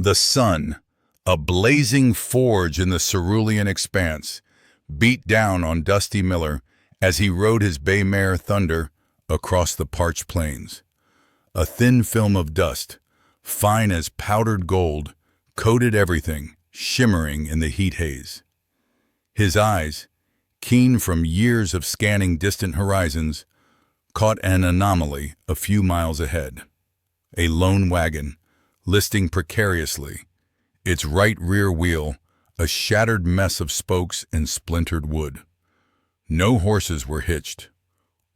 The sun, a blazing forge in the cerulean expanse, beat down on Dusty Miller as he rode his bay mare Thunder across the parched plains. A thin film of dust, fine as powdered gold, coated everything, shimmering in the heat haze. His eyes, keen from years of scanning distant horizons, caught an anomaly a few miles ahead. A lone wagon, listing precariously, its right rear wheel a shattered mess of spokes and splintered wood. No horses were hitched,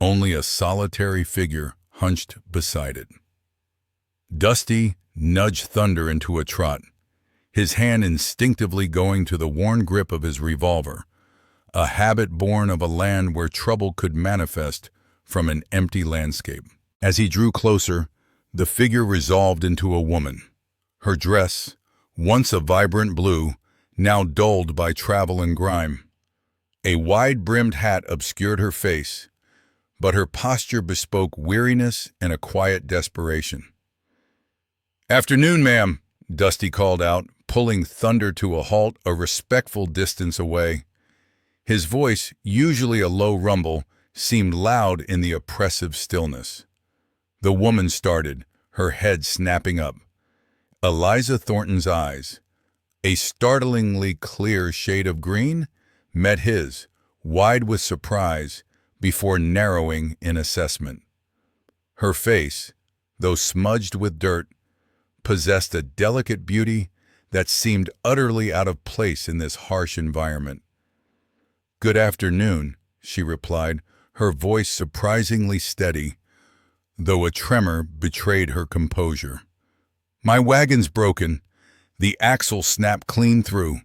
only a solitary figure hunched beside it. Dusty nudged Thunder into a trot, his hand instinctively going to the worn grip of his revolver, a habit born of a land where trouble could manifest from an empty landscape. As he drew closer, the figure resolved into a woman. Her dress, once a vibrant blue, now dulled by travel and grime. A wide-brimmed hat obscured her face, but her posture bespoke weariness and a quiet desperation. "Afternoon, ma'am," Dusty called out, pulling Thunder to a halt a respectful distance away. His voice, usually a low rumble, seemed loud in the oppressive stillness. The woman started, her head snapping up. Eliza Thornton's eyes, a startlingly clear shade of green, met his, wide with surprise, before narrowing in assessment. Her face, though smudged with dirt, possessed a delicate beauty that seemed utterly out of place in this harsh environment. "Good afternoon," she replied, her voice surprisingly steady, though a tremor betrayed her composure. "My wagon's broken. The axle snapped clean through."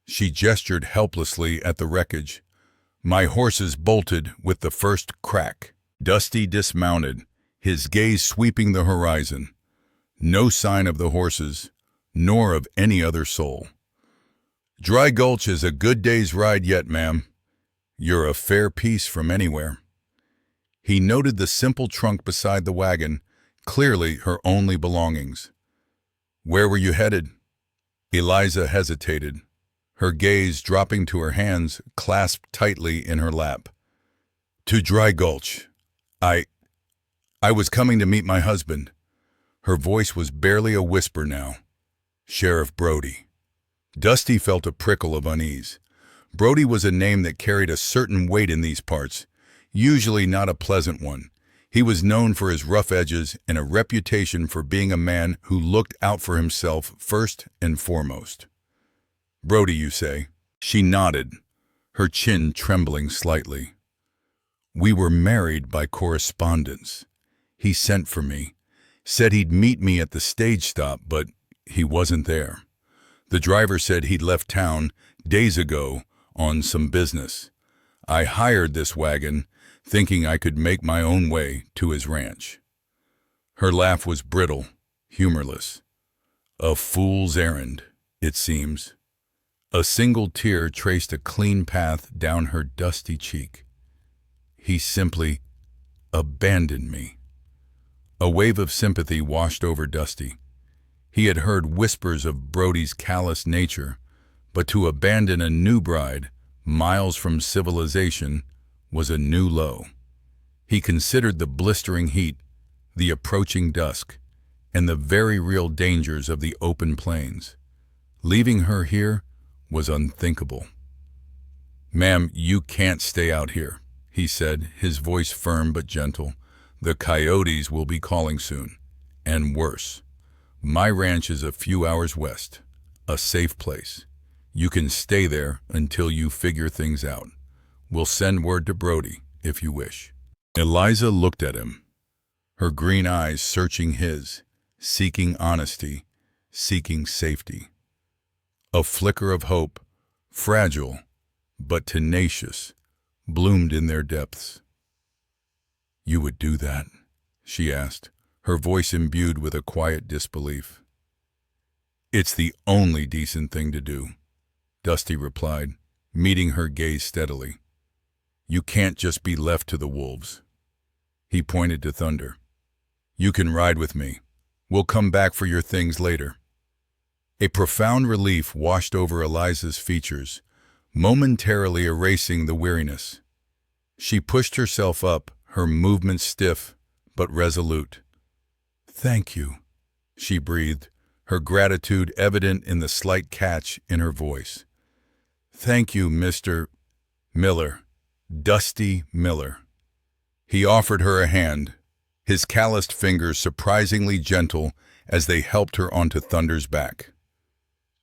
She gestured helplessly at the wreckage. "My horses bolted with the first crack." Dusty dismounted, his gaze sweeping the horizon. No sign of the horses, nor of any other soul. "Dry Gulch is a good day's ride yet, ma'am. You're a fair piece from anywhere." He noted the simple trunk beside the wagon, clearly her only belongings. "Where were you headed?" Eliza hesitated, her gaze dropping to her hands clasped tightly in her lap. "To Dry Gulch. I was coming to meet my husband." Her voice was barely a whisper now. "Sheriff Brody." Dusty felt a prickle of unease. Brody was a name that carried a certain weight in these parts, usually not a pleasant one. He was known for his rough edges and a reputation for being a man who looked out for himself first and foremost. "Brody, you say?" She nodded, her chin trembling slightly. "We were married by correspondence. He sent for me, said he'd meet me at the stage stop, but he wasn't there. The driver said he'd left town days ago on some business. I hired this wagon, thinking I could make my own way to his ranch." Her laugh was brittle, humorless. "A fool's errand, it seems." A single tear traced a clean path down her dusty cheek. "He simply abandoned me." A wave of sympathy washed over Dusty. He had heard whispers of Brody's callous nature, but to abandon a new bride, miles from civilization, was a new low. He considered the blistering heat, the approaching dusk, and the very real dangers of the open plains. Leaving her here was unthinkable. "Ma'am, you can't stay out here," he said, his voice firm but gentle. "The coyotes will be calling soon, and worse. My ranch is a few hours west, a safe place. You can stay there until you figure things out. We'll send word to Brody, if you wish." Eliza looked at him, her green eyes searching his, seeking honesty, seeking safety. A flicker of hope, fragile but tenacious, bloomed in their depths. "You would do that?" she asked, her voice imbued with a quiet disbelief. "It's the only decent thing to do," Dusty replied, meeting her gaze steadily. "You can't just be left to the wolves." He pointed to Thunder. "You can ride with me. We'll come back for your things later." A profound relief washed over Eliza's features, momentarily erasing the weariness. She pushed herself up, her movements stiff but resolute. "Thank you," she breathed, her gratitude evident in the slight catch in her voice. "Thank you, Mr. Miller, Dusty Miller." He offered her a hand, his calloused fingers surprisingly gentle as they helped her onto Thunder's back.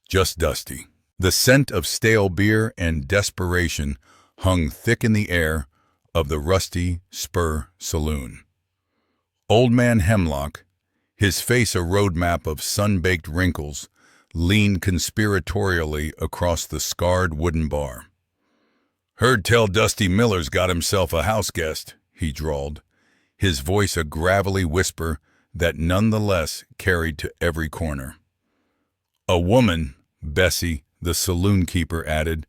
Just Dusty. The scent of stale beer and desperation hung thick in the air of the Rusty Spur Saloon. Old Man Hemlock, his face a roadmap of sun-baked wrinkles, leaned conspiratorially across the scarred wooden bar. "Heard tell Dusty Miller's got himself a house guest," he drawled, his voice a gravelly whisper that nonetheless carried to every corner. "A woman," Bessie, the saloon keeper, added,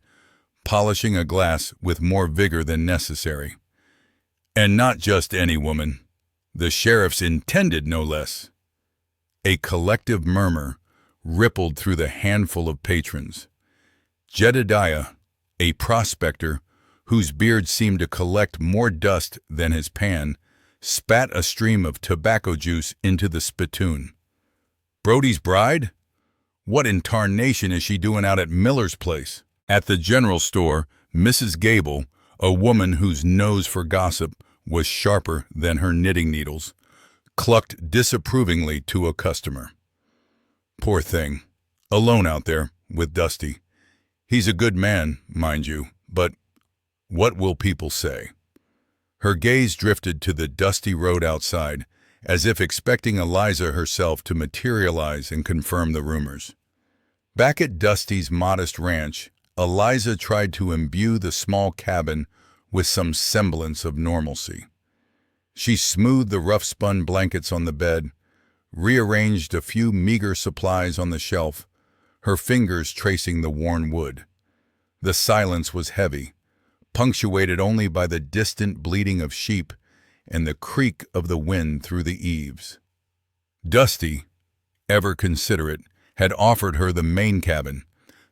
polishing a glass with more vigor than necessary. "And not just any woman. The sheriff's intended, no less." A collective murmur rippled through the handful of patrons. Jedediah, a prospector whose beard seemed to collect more dust than his pan, spat a stream of tobacco juice into the spittoon. "Brody's bride? What in tarnation is she doing out at Miller's place?" At the general store, Mrs. Gable, a woman whose nose for gossip was sharper than her knitting needles, clucked disapprovingly to a customer. "Poor thing. Alone out there with Dusty. He's a good man, mind you, but what will people say?" Her gaze drifted to the dusty road outside, as if expecting Eliza herself to materialize and confirm the rumors. Back at Dusty's modest ranch, Eliza tried to imbue the small cabin with some semblance of normalcy. She smoothed the rough-spun blankets on the bed, rearranged a few meager supplies on the shelf, her fingers tracing the worn wood. The silence was heavy, punctuated only by the distant bleating of sheep and the creak of the wind through the eaves. Dusty, ever considerate, had offered her the main cabin,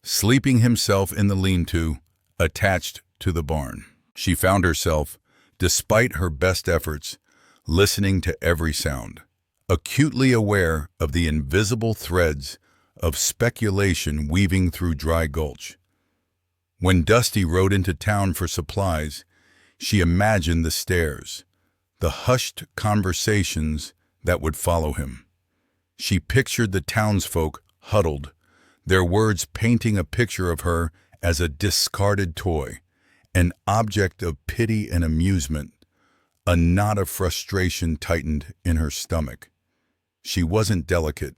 sleeping himself in the lean-to attached to the barn. She found herself, despite her best efforts, listening to every sound, acutely aware of the invisible threads of speculation weaving through Dry Gulch. When Dusty rode into town for supplies, she imagined the stares, the hushed conversations that would follow him. She pictured the townsfolk huddled, their words painting a picture of her as a discarded toy, an object of pity and amusement. A knot of frustration tightened in her stomach. She wasn't delicate,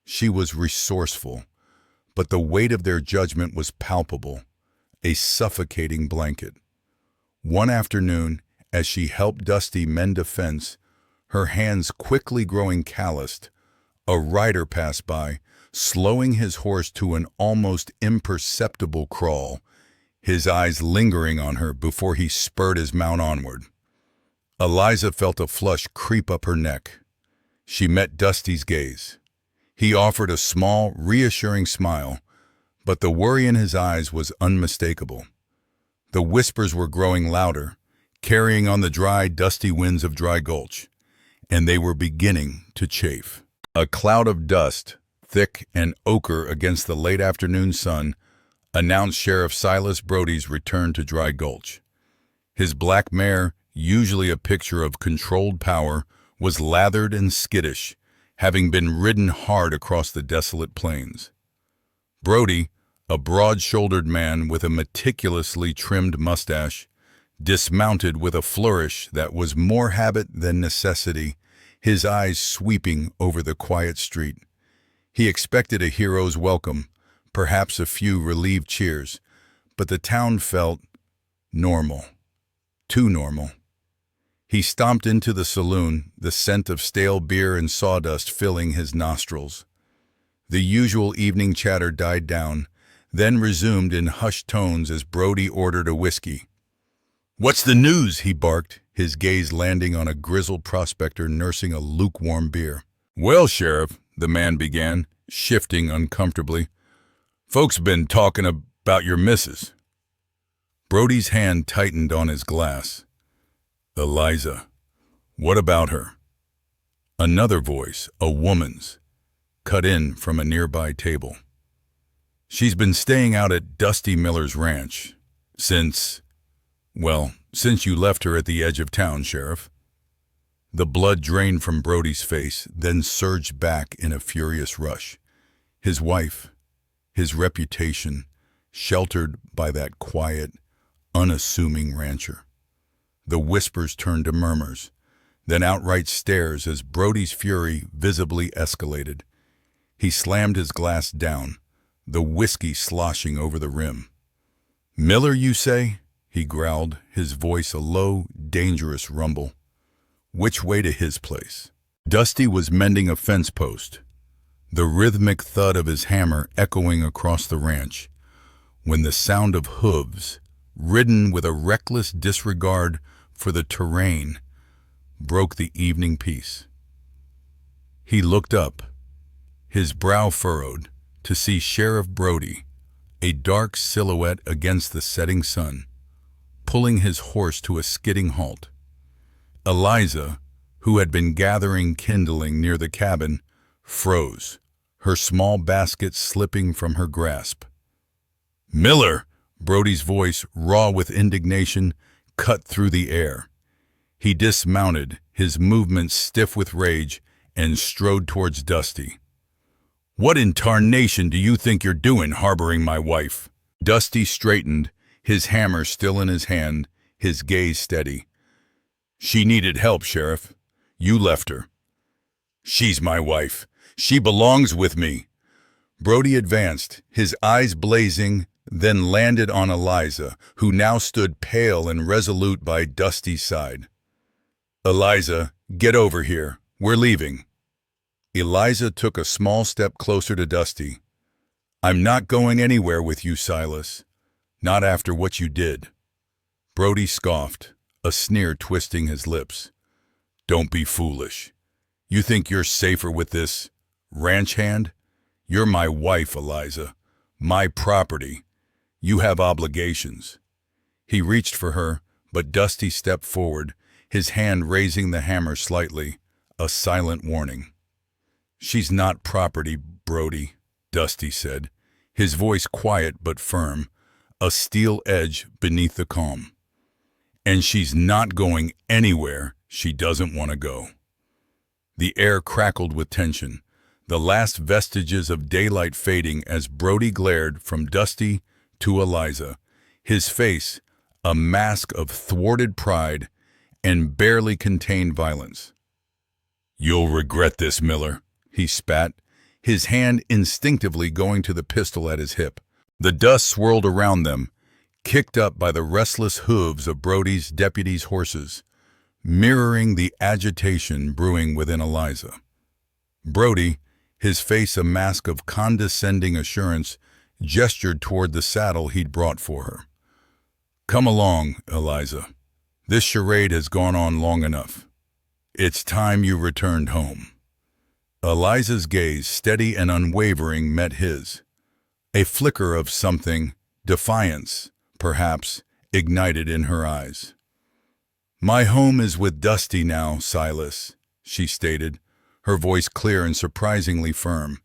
she was resourceful, but the weight of their judgment was palpable, a suffocating blanket. One afternoon, as she helped Dusty mend a fence, her hands quickly growing calloused, a rider passed by, slowing his horse to an almost imperceptible crawl, his eyes lingering on her before he spurred his mount onward. Eliza felt a flush creep up her neck. She met Dusty's gaze. He offered a small, reassuring smile, but the worry in his eyes was unmistakable. The whispers were growing louder, carrying on the dry, dusty winds of Dry Gulch, and they were beginning to chafe. A cloud of dust, thick and ochre against the late afternoon sun, announced Sheriff Silas Brody's return to Dry Gulch. His black mare, usually a picture of controlled power, was lathered and skittish, having been ridden hard across the desolate plains. Brody, a broad-shouldered man with a meticulously trimmed mustache, dismounted with a flourish that was more habit than necessity, his eyes sweeping over the quiet street. He expected a hero's welcome, perhaps a few relieved cheers, but the town felt normal, too normal. He stomped into the saloon, the scent of stale beer and sawdust filling his nostrils. The usual evening chatter died down, then resumed in hushed tones as Brody ordered a whiskey. "What's the news?" he barked, his gaze landing on a grizzled prospector nursing a lukewarm beer. "Well, Sheriff," the man began, shifting uncomfortably. "Folks been talking about your missus." Brody's hand tightened on his glass. "Eliza, what about her?" Another voice, a woman's, cut in from a nearby table. "She's been staying out at Dusty Miller's ranch since you left her at the edge of town, Sheriff." The blood drained from Brody's face, then surged back in a furious rush. His wife, his reputation, sheltered by that quiet, unassuming rancher. The whispers turned to murmurs, then outright stares as Brody's fury visibly escalated. He slammed his glass down, the whiskey sloshing over the rim. "Miller, you say?" he growled, his voice a low, dangerous rumble. "Which way to his place?" Dusty was mending a fence post, the rhythmic thud of his hammer echoing across the ranch, when the sound of hooves, ridden with a reckless disregard for the terrain, broke the evening peace. He looked up, his brow furrowed, to see Sheriff Brody, a dark silhouette against the setting sun, pulling his horse to a skidding halt. Eliza, who had been gathering kindling near the cabin, froze, her small basket slipping from her grasp. "Miller!" Brody's voice, raw with indignation, cut through the air. He dismounted, his movements stiff with rage, and strode towards Dusty. "What in tarnation do you think you're doing, harboring my wife?" Dusty straightened, his hammer still in his hand, his gaze steady. "She needed help, Sheriff. You left her." "She's my wife. She belongs with me." Brody advanced, his eyes blazing, then landed on Eliza, who now stood pale and resolute by Dusty's side. "Eliza, get over here. We're leaving." Eliza took a small step closer to Dusty. "I'm not going anywhere with you, Silas. Not after what you did." Brody scoffed, a sneer twisting his lips. "Don't be foolish. You think you're safer with this ranch hand? You're my wife, Eliza. My property. You have obligations." He reached for her, but Dusty stepped forward, his hand raising the hammer slightly, a silent warning. "She's not property, Brody," Dusty said, his voice quiet but firm, a steel edge beneath the calm. "And she's not going anywhere she doesn't want to go." The air crackled with tension, the last vestiges of daylight fading as Brody glared from Dusty to Eliza, his face a mask of thwarted pride and barely contained violence. "You'll regret this, Miller," he spat, his hand instinctively going to the pistol at his hip. The dust swirled around them, kicked up by the restless hooves of Brody's deputies' horses, mirroring the agitation brewing within Eliza. Brody, his face a mask of condescending assurance, gestured toward the saddle he'd brought for her. "Come along, Eliza. This charade has gone on long enough. It's time you returned home." Eliza's gaze, steady and unwavering, met his. A flicker of something, defiance, perhaps, ignited in her eyes. "My home is with Dusty now, Silas," she stated, her voice clear and surprisingly firm.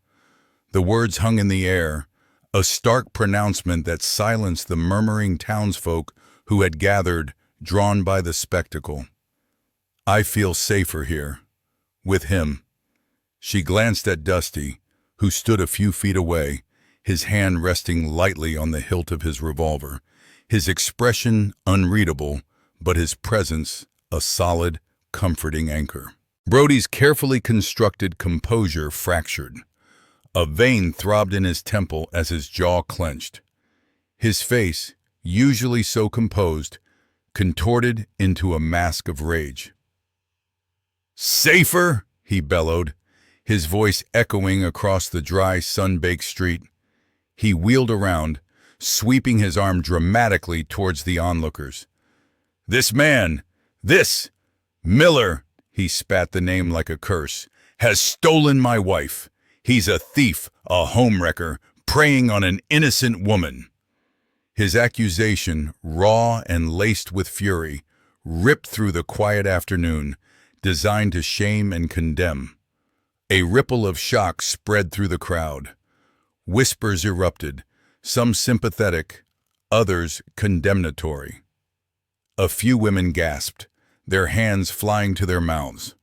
The words hung in the air, a stark pronouncement that silenced the murmuring townsfolk who had gathered, drawn by the spectacle. "I feel safer here, with him." She glanced at Dusty, who stood a few feet away, his hand resting lightly on the hilt of his revolver, his expression unreadable, but his presence a solid, comforting anchor. Brody's carefully constructed composure fractured. A vein throbbed in his temple as his jaw clenched. His face, usually so composed, contorted into a mask of rage. "Safer?" he bellowed, his voice echoing across the dry, sun-baked street. He wheeled around, sweeping his arm dramatically towards the onlookers. "This man, this Miller," he spat the name like a curse, "has stolen my wife. He's a thief, a homewrecker, preying on an innocent woman. His accusation, raw and laced with fury, ripped through the quiet afternoon, designed to shame and condemn. A ripple of shock spread through the crowd. Whispers erupted, some sympathetic, others condemnatory. A few women gasped, their hands flying to their mouths.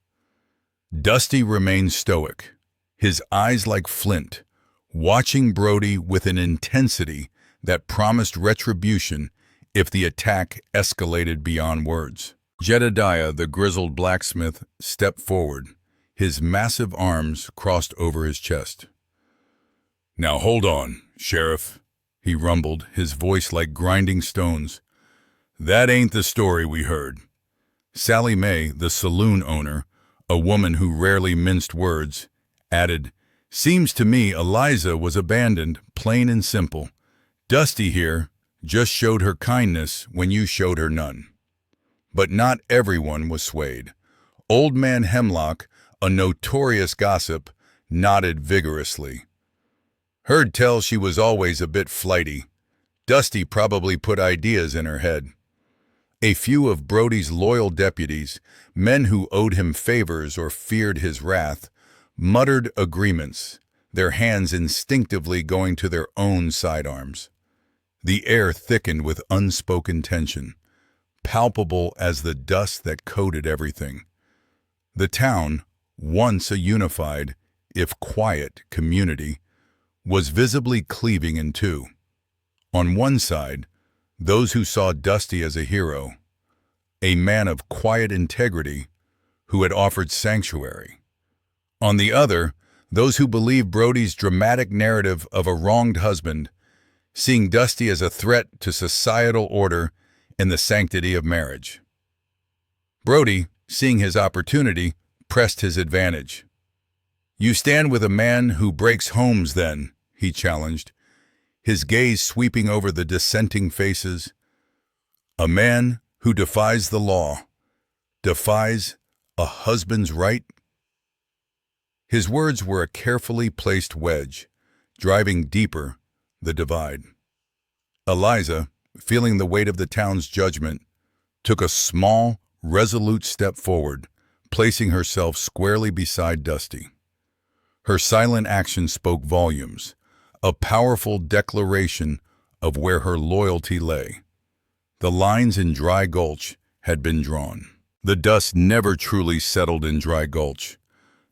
Dusty remained stoic, his eyes like flint, watching Brody with an intensity that promised retribution if the attack escalated beyond words. Jedediah, the grizzled blacksmith, stepped forward, his massive arms crossed over his chest. "Now hold on, Sheriff," he rumbled, his voice like grinding stones. "That ain't the story we heard." Sally Mae, the saloon owner, a woman who rarely minced words, added, "Seems to me Eliza was abandoned, plain and simple. Dusty here just showed her kindness when you showed her none." But not everyone was swayed. Old Man Hemlock, a notorious gossip, nodded vigorously. "Heard tell she was always a bit flighty. Dusty probably put ideas in her head." A few of Brody's loyal deputies, men who owed him favors or feared his wrath, muttered agreements, their hands instinctively going to their own sidearms. The air thickened with unspoken tension, palpable as the dust that coated everything. The town, once a unified, if quiet, community, was visibly cleaving in two. On one side, those who saw Dusty as a hero, a man of quiet integrity who had offered sanctuary. On the other, those who believed Brody's dramatic narrative of a wronged husband, seeing Dusty as a threat to societal order and the sanctity of marriage. Brody, seeing his opportunity, pressed his advantage. "You stand with a man who breaks homes, then," he challenged, his gaze sweeping over the dissenting faces. "A man who defies the law, defies a husband's right?" His words were a carefully placed wedge, driving deeper the divide. Eliza, feeling the weight of the town's judgment, took a small, resolute step forward, placing herself squarely beside Dusty. Her silent action spoke volumes, a powerful declaration of where her loyalty lay. The lines in Dry Gulch had been drawn. The dust never truly settled in Dry Gulch,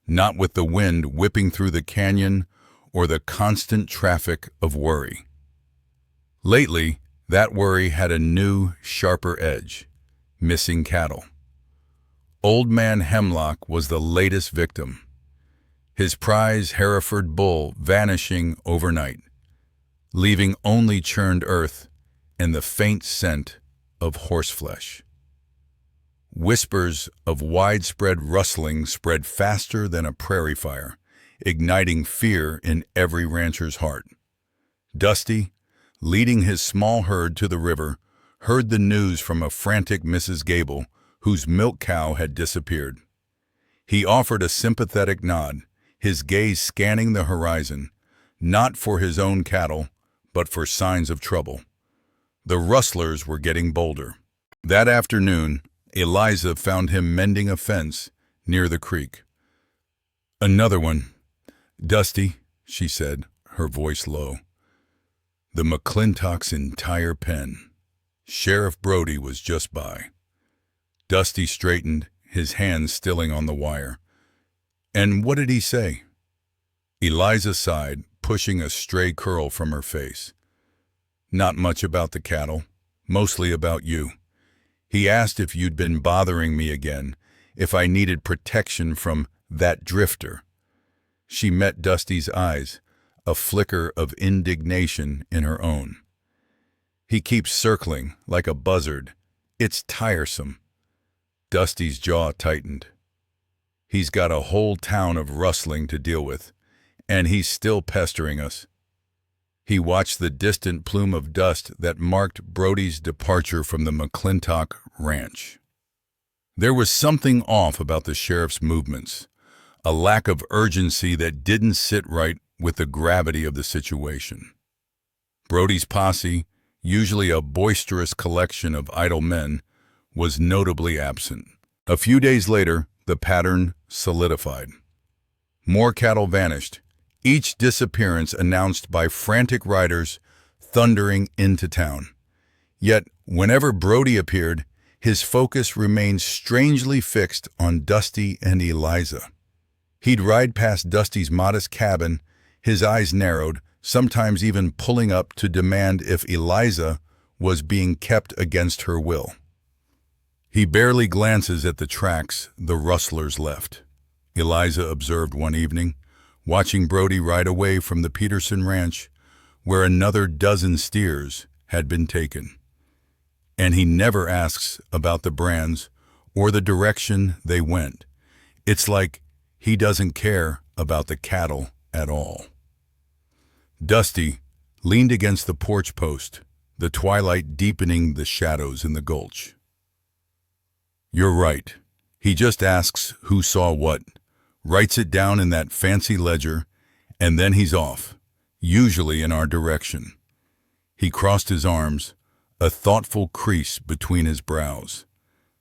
not with the wind whipping through the canyon or the constant traffic of worry. Lately, that worry had a new, sharper edge: missing cattle. Old Man Hemlock was the latest victim, his prize Hereford bull vanishing overnight, leaving only churned earth and the faint scent of horseflesh. Whispers of widespread rustling spread faster than a prairie fire, igniting fear in every rancher's heart. Dusty, leading his small herd to the river, heard the news from a frantic Mrs. Gable, whose milk cow had disappeared. He offered a sympathetic nod, his gaze scanning the horizon, not for his own cattle, but for signs of trouble. The rustlers were getting bolder. That afternoon, Eliza found him mending a fence near the creek. "Another one. Dusty," she said, her voice low. "The McClintock's entire pen. Sheriff Brody was just by." Dusty straightened, his hands stilling on the wire. "And what did he say?" Eliza sighed, pushing a stray curl from her face. "Not much about the cattle, mostly about you. He asked if you'd been bothering me again, if I needed protection from that drifter." She met Dusty's eyes, a flicker of indignation in her own. "He keeps circling like a buzzard. It's tiresome." Dusty's jaw tightened. "He's got a whole town of rustling to deal with, and he's still pestering us." He watched the distant plume of dust that marked Brody's departure from the McClintock ranch. There was something off about the sheriff's movements, a lack of urgency that didn't sit right with the gravity of the situation. Brody's posse, usually a boisterous collection of idle men, was notably absent. A few days later, the pattern solidified. More cattle vanished, each disappearance announced by frantic riders thundering into town. Yet, whenever Brody appeared, his focus remained strangely fixed on Dusty and Eliza. He'd ride past Dusty's modest cabin, his eyes narrowed, sometimes even pulling up to demand if Eliza was being kept against her will. He barely glances at the tracks the rustlers left, Eliza observed one evening, watching Brody ride away from the Peterson ranch, where another dozen steers had been taken. And he never asks about the brands or the direction they went. It's like he doesn't care about the cattle at all. Dusty leaned against the porch post, the twilight deepening the shadows in the gulch. You're right. He just asks who saw what, writes it down in that fancy ledger, and then he's off, usually in our direction. He crossed his arms, a thoughtful crease between his brows.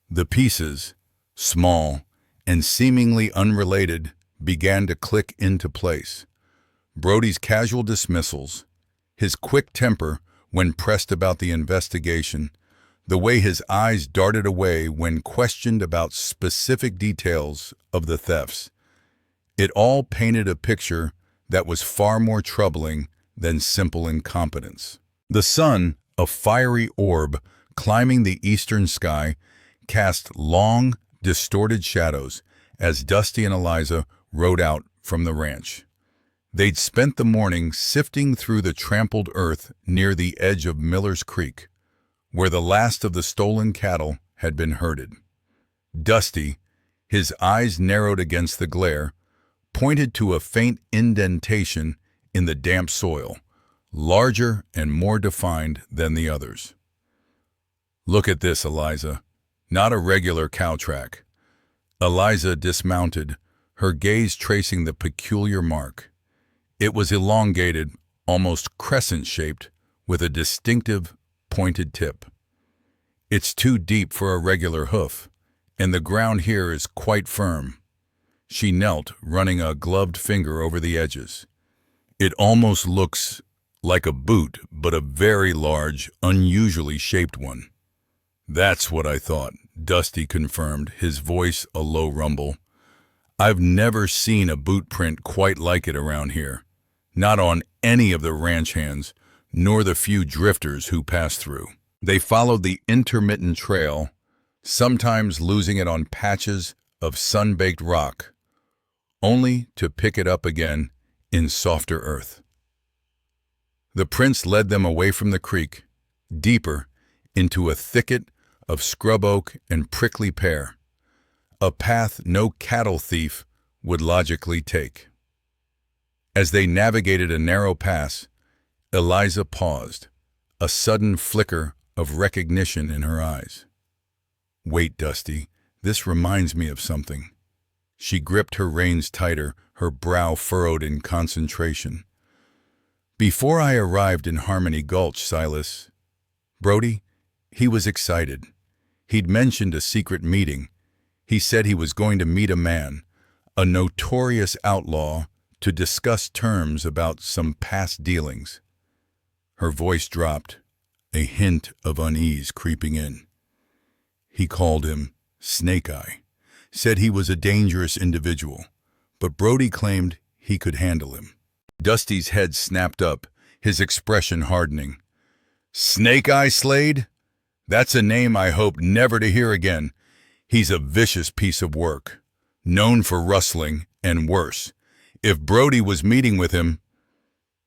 The pieces, small and seemingly unrelated, began to click into place. Brody's casual dismissals, his quick temper when pressed about the investigation, the way his eyes darted away when questioned about specific details of the thefts. It all painted a picture that was far more troubling than simple incompetence. The sun, a fiery orb climbing the eastern sky, cast long, distorted shadows as Dusty and Eliza rode out from the ranch. They'd spent the morning sifting through the trampled earth near the edge of Miller's Creek, where the last of the stolen cattle had been herded. Dusty, his eyes narrowed against the glare, pointed to a faint indentation in the damp soil, larger and more defined than the others. Look at this, Eliza. Not a regular cow track. Eliza dismounted, her gaze tracing the peculiar mark. It was elongated, almost crescent-shaped, with a distinctive, pointed tip. It's too deep for a regular hoof, and the ground here is quite firm. She knelt, running a gloved finger over the edges. It almost looks like a boot, but a very large, unusually shaped one. That's what I thought, Dusty confirmed, his voice a low rumble. I've never seen a boot print quite like it around here, not on any of the ranch hands, nor the few drifters who passed through. They followed the intermittent trail, sometimes losing it on patches of sun-baked rock, only to pick it up again in softer earth. The prints led them away from the creek, deeper into a thicket of scrub oak and prickly pear, a path no cattle thief would logically take. As they navigated a narrow pass, Eliza paused, a sudden flicker of recognition in her eyes. Wait, Dusty, this reminds me of something. She gripped her reins tighter, her brow furrowed in concentration. Before I arrived in Harmony Gulch, Silas, Brody, he was excited. He'd mentioned a secret meeting. He said he was going to meet a man, a notorious outlaw, to discuss terms about some past dealings. Her voice dropped, a hint of unease creeping in. He called him Snake-Eye, said he was a dangerous individual, but Brody claimed he could handle him. Dusty's head snapped up, his expression hardening. Snake-Eye Slade? That's a name I hope never to hear again. He's a vicious piece of work, known for rustling and worse. If Brody was meeting with him,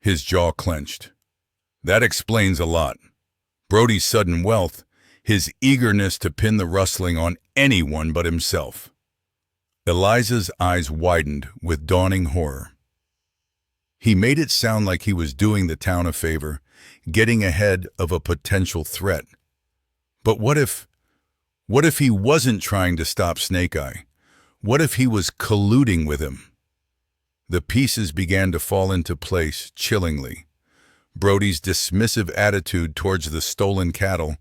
his jaw clenched. That explains a lot. Brody's sudden wealth, his eagerness to pin the rustling on anyone but himself. Eliza's eyes widened with dawning horror. He made it sound like he was doing the town a favor, getting ahead of a potential threat. But what if he wasn't trying to stop Snake-Eye? What if he was colluding with him? The pieces began to fall into place chillingly. Brody's dismissive attitude towards the stolen cattle,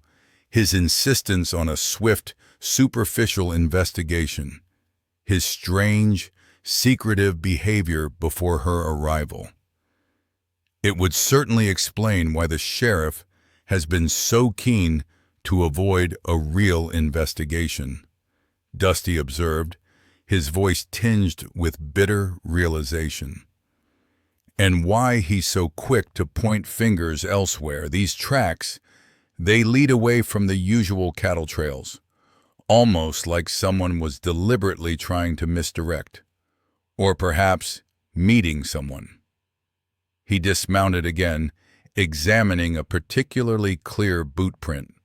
his insistence on a swift, superficial investigation, his strange, secretive behavior before her arrival. It would certainly explain why the sheriff has been so keen to avoid a real investigation, Dusty observed, his voice tinged with bitter realization. And why he's so quick to point fingers elsewhere. These tracks, they lead away from the usual cattle trails, almost like someone was deliberately trying to misdirect, or perhaps meeting someone. He dismounted again, examining a particularly clear boot print.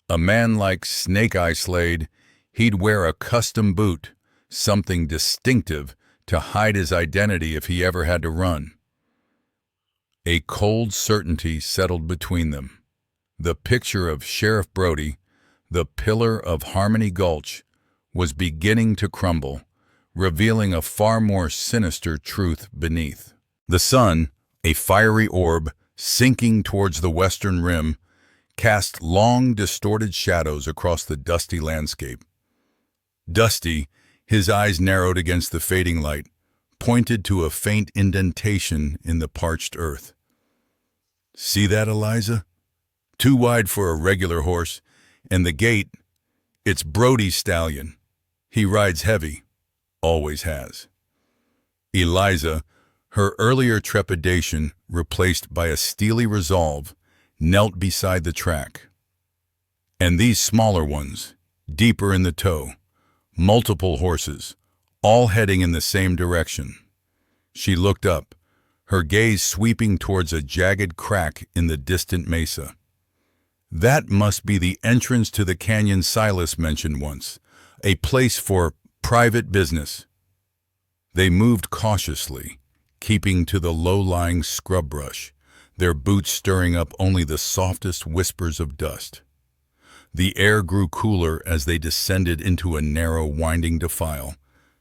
A man like Snake-Eye Slade, he'd wear a custom boot, something distinctive to hide his identity if he ever had to run. A cold certainty settled between them. The picture of Sheriff Brody, the pillar of Harmony Gulch, was beginning to crumble, revealing a far more sinister truth beneath. The sun, a fiery orb, sinking towards the western rim, cast long, distorted shadows across the dusty landscape. Dusty, his eyes narrowed against the fading light, pointed to a faint indentation in the parched earth. "See that, Eliza? Too wide for a regular horse, and the gait, it's Brody's stallion. He rides heavy, always has." Eliza, her earlier trepidation replaced by a steely resolve, knelt beside the track. And these smaller ones, deeper in the toe, multiple horses, all heading in the same direction. She looked up, her gaze sweeping towards a jagged crack in the distant mesa. That must be the entrance to the canyon Silas mentioned once, a place for private business. They moved cautiously, keeping to the low-lying scrub brush, their boots stirring up only the softest whispers of dust. The air grew cooler as they descended into a narrow, winding defile,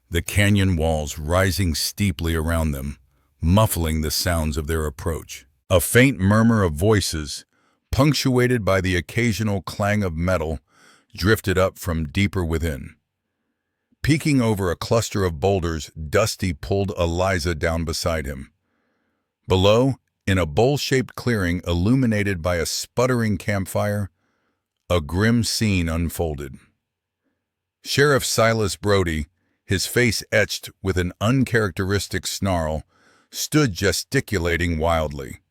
the canyon walls rising steeply around them, muffling the sounds of their approach. A faint murmur of voices, punctuated by the occasional clang of metal, drifted up from deeper within. Peeking over a cluster of boulders, Dusty pulled Eliza down beside him. Below, in a bowl-shaped clearing illuminated by a sputtering campfire, a grim scene unfolded. Sheriff Silas Brody, his face etched with an uncharacteristic snarl, stood gesticulating wildly.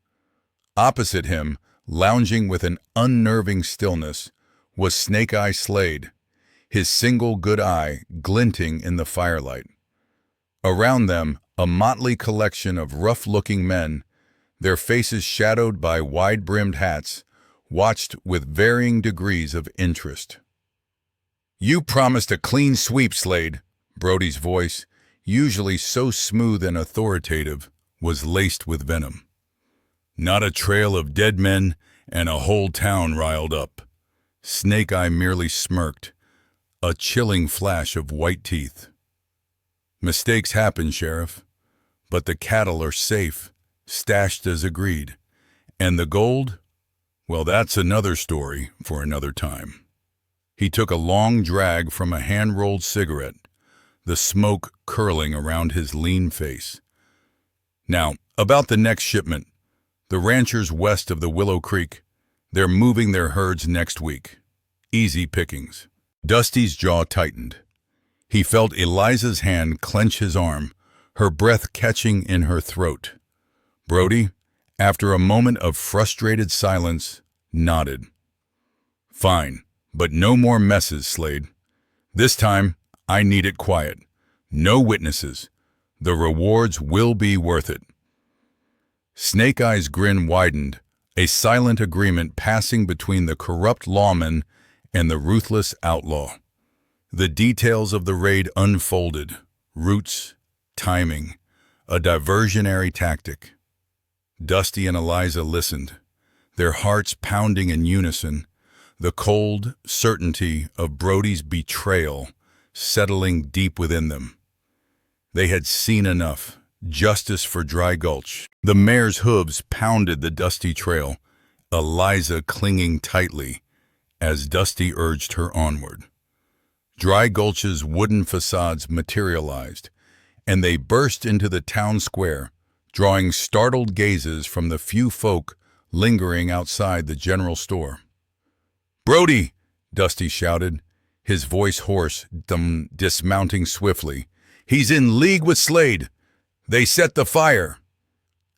Opposite him, lounging with an unnerving stillness, was Snake-Eye Slade, his single good eye glinting in the firelight. Around them, a motley collection of rough-looking men, their faces shadowed by wide-brimmed hats, watched with varying degrees of interest. "You promised a clean sweep, Slade." Brody's voice, usually so smooth and authoritative, was laced with venom. "Not a trail of dead men and a whole town riled up." Snake-Eye merely smirked, a chilling flash of white teeth. "Mistakes happen, Sheriff, but the cattle are safe, stashed as agreed. And the gold? Well, that's another story for another time." He took a long drag from a hand-rolled cigarette, the smoke curling around his lean face. "Now, about the next shipment. The ranchers west of the Willow Creek, they're moving their herds next week. Easy pickings." Dusty's jaw tightened. He felt Eliza's hand clench his arm, her breath catching in her throat. Brody, after a moment of frustrated silence, nodded. "Fine, but no more messes, Slade. This time, I need it quiet. No witnesses. The rewards will be worth it." Snake-Eye's grin widened, a silent agreement passing between the corrupt lawman and the ruthless outlaw. The details of the raid unfolded, routes, timing, a diversionary tactic. Dusty and Eliza listened, their hearts pounding in unison, the cold certainty of Brody's betrayal settling deep within them. They had seen enough. Justice for Dry Gulch. The mare's hooves pounded the dusty trail, Eliza clinging tightly as Dusty urged her onward. Dry Gulch's wooden facades materialized, and they burst into the town square, drawing startled gazes from the few folk lingering outside the general store. "Brody!" Dusty shouted, his voice hoarse, dismounting swiftly. "He's in league with Slade! They set the fire!"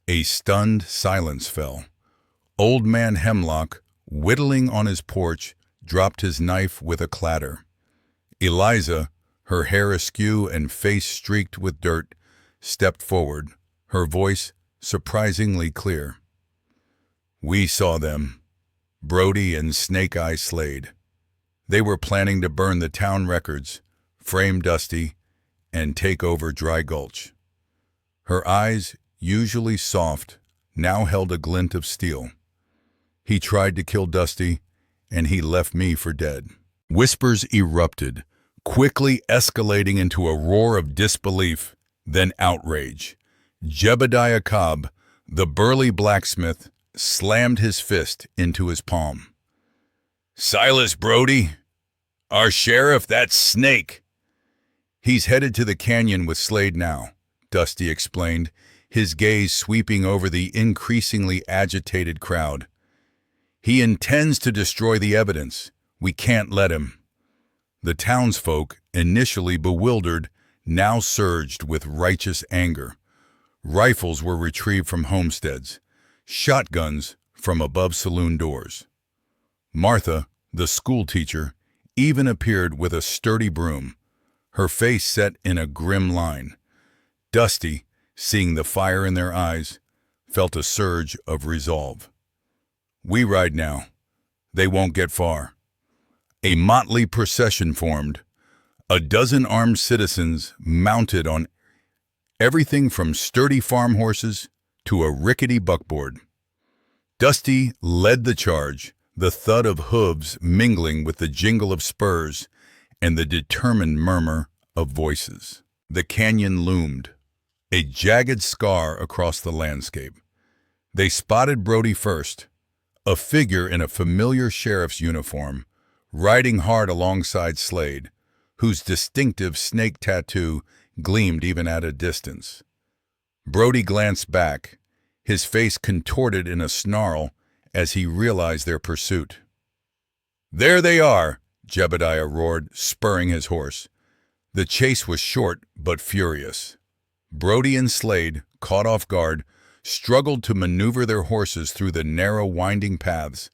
A stunned silence fell. Old Man Hemlock, whittling on his porch, dropped his knife with a clatter. Eliza, her hair askew and face streaked with dirt, stepped forward, her voice surprisingly clear. "We saw them, Brody and Snake-Eye Slade. They were planning to burn the town records, frame Dusty, and take over Dry Gulch." Her eyes, usually soft, now held a glint of steel. "He tried to kill Dusty, and he left me for dead." Whispers erupted, quickly escalating into a roar of disbelief, then outrage. Jebediah Cobb, the burly blacksmith, slammed his fist into his palm. "Silas Brody? Our sheriff, that snake!" "He's headed to the canyon with Slade now," Dusty explained, his gaze sweeping over the increasingly agitated crowd. "He intends to destroy the evidence. We can't let him." The townsfolk, initially bewildered, now surged with righteous anger. Rifles were retrieved from homesteads, shotguns from above saloon doors. Martha, the schoolteacher, even appeared with a sturdy broom, her face set in a grim line. Dusty, seeing the fire in their eyes, felt a surge of resolve. "We ride now. They won't get far." A motley procession formed, a dozen armed citizens mounted on everything from sturdy farm horses to a rickety buckboard. Dusty led the charge, the thud of hooves mingling with the jingle of spurs and the determined murmur of voices. The canyon loomed, a jagged scar across the landscape. They spotted Brody first, a figure in a familiar sheriff's uniform, riding hard alongside Slade, whose distinctive snake tattoo gleamed even at a distance. Brody glanced back, his face contorted in a snarl as he realized their pursuit. "There they are!" Jebediah roared, spurring his horse. The chase was short but furious. Brody and Slade, caught off guard, struggled to maneuver their horses through the narrow, winding paths.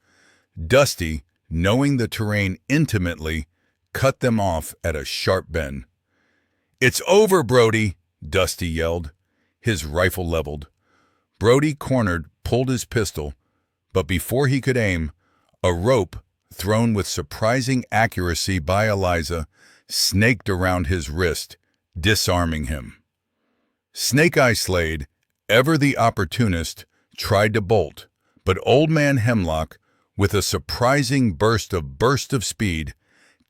Dusty, knowing the terrain intimately, cut them off at a sharp bend. "It's over, Brody!" Dusty yelled, his rifle leveled. Brody, cornered, pulled his pistol, but before he could aim, a rope, thrown with surprising accuracy by Eliza, snaked around his wrist, disarming him. Snake-Eye Slade, ever the opportunist, tried to bolt, but Old Man Hemlock, with a surprising burst of speed,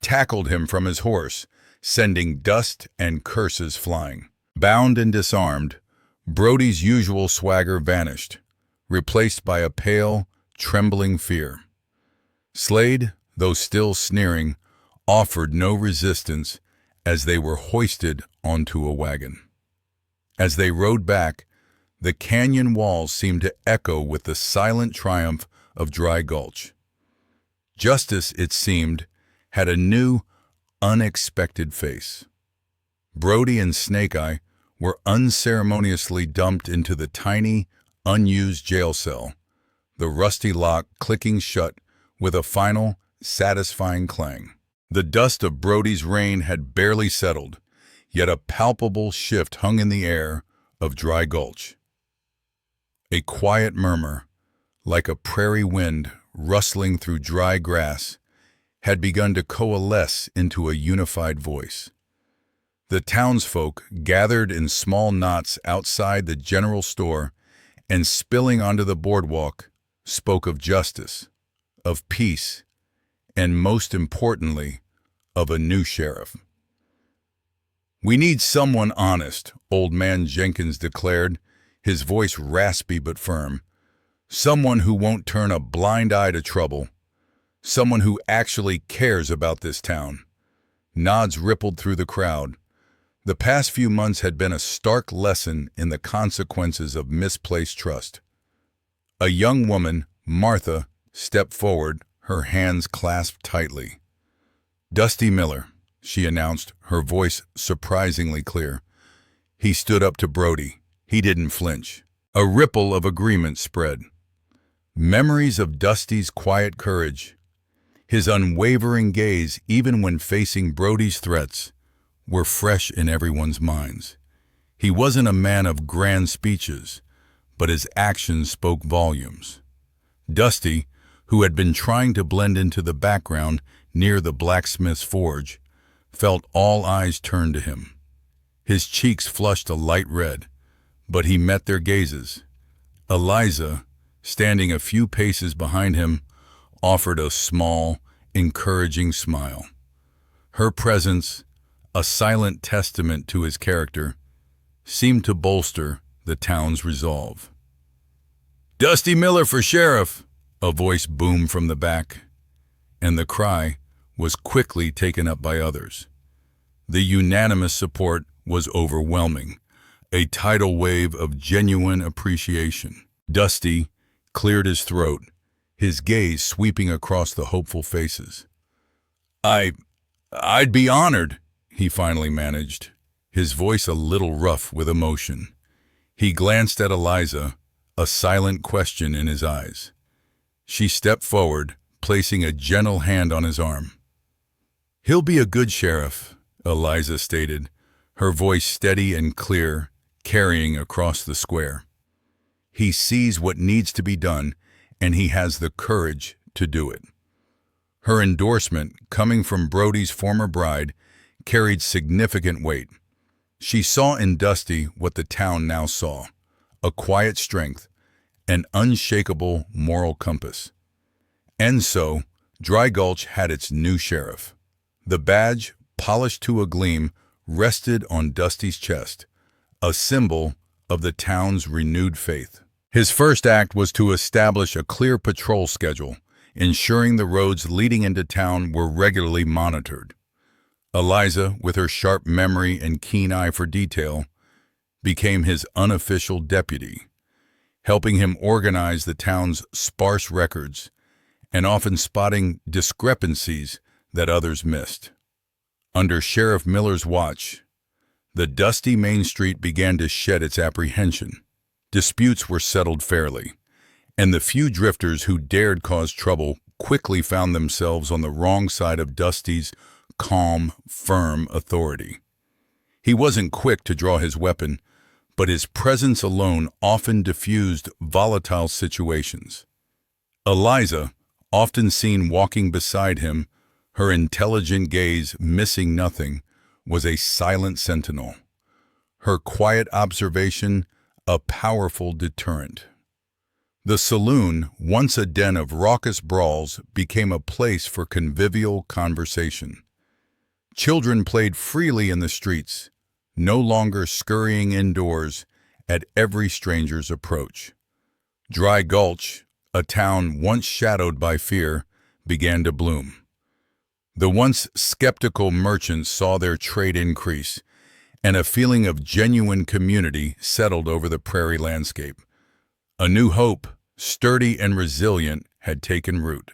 tackled him from his horse, sending dust and curses flying. Bound and disarmed, Brody's usual swagger vanished, replaced by a pale, trembling fear. Slade, though still sneering, offered no resistance as they were hoisted onto a wagon. As they rode back, the canyon walls seemed to echo with the silent triumph of Dry Gulch. Justice, it seemed, had a new, unexpected face. Brody and Snake-Eye were unceremoniously dumped into the tiny, unused jail cell, the rusty lock clicking shut with a final, satisfying clang. The dust of Brody's reign had barely settled, yet a palpable shift hung in the air of Dry Gulch. A quiet murmur, like a prairie wind rustling through dry grass, had begun to coalesce into a unified voice. The townsfolk gathered in small knots outside the general store and, spilling onto the boardwalk, spoke of justice, of peace, and most importantly, of a new sheriff. "We need someone honest," Old Man Jenkins declared, his voice raspy but firm. "Someone who won't turn a blind eye to trouble. Someone who actually cares about this town." Nods rippled through the crowd. The past few months had been a stark lesson in the consequences of misplaced trust. A young woman, Martha, stepped forward, her hands clasped tightly. "Dusty Miller," she announced, her voice surprisingly clear. He stood up to Brody. He didn't flinch. A ripple of agreement spread. Memories of Dusty's quiet courage, his unwavering gaze even when facing Brody's threats, were fresh in everyone's minds. He wasn't a man of grand speeches, but his actions spoke volumes. Dusty, who had been trying to blend into the background near the blacksmith's forge, felt all eyes turn to him. His cheeks flushed a light red, but he met their gazes. Eliza, standing a few paces behind him, offered a small, encouraging smile. Her presence, a silent testament to his character, seemed to bolster the town's resolve. "Dusty Miller for sheriff!" a voice boomed from the back, and the cry was quickly taken up by others. The unanimous support was overwhelming, a tidal wave of genuine appreciation. Dusty cleared his throat, his gaze sweeping across the hopeful faces. I'd be honored," he finally managed, his voice a little rough with emotion. He glanced at Eliza, a silent question in his eyes. She stepped forward, placing a gentle hand on his arm. "He'll be a good sheriff," Eliza stated, her voice steady and clear, carrying across the square. "He sees what needs to be done, and he has the courage to do it." Her endorsement, coming from Brody's former bride, carried significant weight. She saw in Dusty what the town now saw: a quiet strength, an unshakable moral compass. And so, Dry Gulch had its new sheriff. The badge, polished to a gleam, rested on Dusty's chest, a symbol of the town's renewed faith. His first act was to establish a clear patrol schedule, ensuring the roads leading into town were regularly monitored. Eliza, with her sharp memory and keen eye for detail, became his unofficial deputy, helping him organize the town's sparse records and often spotting discrepancies that others missed. Under Sheriff Miller's watch, the dusty Main Street began to shed its apprehension. Disputes were settled fairly, and the few drifters who dared cause trouble quickly found themselves on the wrong side of Dusty's calm, firm authority. He wasn't quick to draw his weapon, but his presence alone often diffused volatile situations. Eliza, often seen walking beside him, her intelligent gaze missing nothing, was a silent sentinel. Her quiet observation, a powerful deterrent. The saloon, once a den of raucous brawls, became a place for convivial conversation. Children played freely in the streets, no longer scurrying indoors at every stranger's approach. Dry Gulch, a town once shadowed by fear, began to bloom. The once skeptical merchants saw their trade increase, and a feeling of genuine community settled over the prairie landscape. A new hope, sturdy and resilient, had taken root.